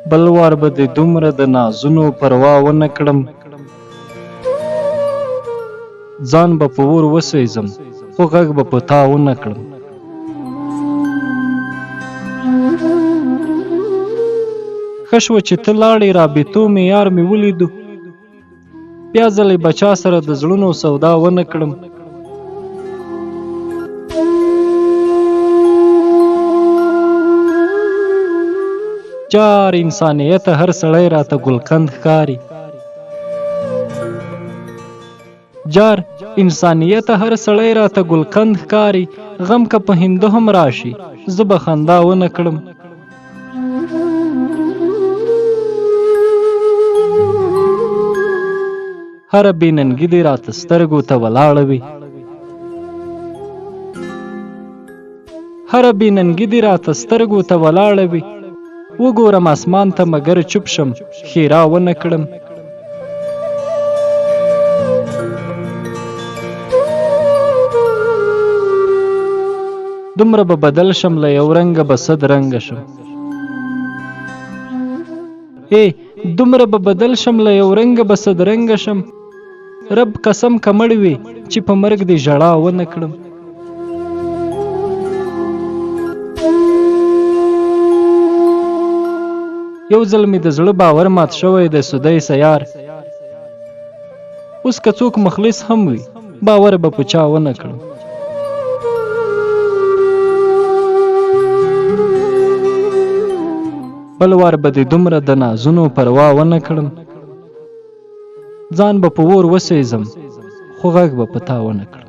بل وار به دې دومره د نازونو پروا ونه کړم. ځان به په اور وسوځم خو غږ به په تا ونه کړم. ښه شوه چې ته لاړې رابطو مې یار مې ولیدو، بیا ځلې به چا سره د زړونو سودا ونه کړم. جار انسانیت هر سړی راته ګلقند ښکاري. جار انسانیت هر سړی راته ګلقند ښکاري. غم که په هندو هم راشي زه به خندا ونه کړم. هره بې ننګي دې راته سترګو ته ولاړه وي. هره بې ننګي دې راته سترګو ته ولاړه وي. وګورم اسمان ته مګر چوپ شم ښېرا ونه کړم. دومره به بدل شم له یو رنګه به صد رنګه شم. دومره به بدل شم له یو رنګه به صد رنګه شم. رب قسم که مړ وي چې په مرګ دې ژړا ونه کړم. یو ځل مې د زړه باور مات شوی دی سدی سیار. اوس که څوک مخلص هم وي باور به په چا ونه کړم. بل وار به دې دومره د نازونو پروا ونه کړم. ځان به په اور وسوځم خو غږ به په تا ونه کړم.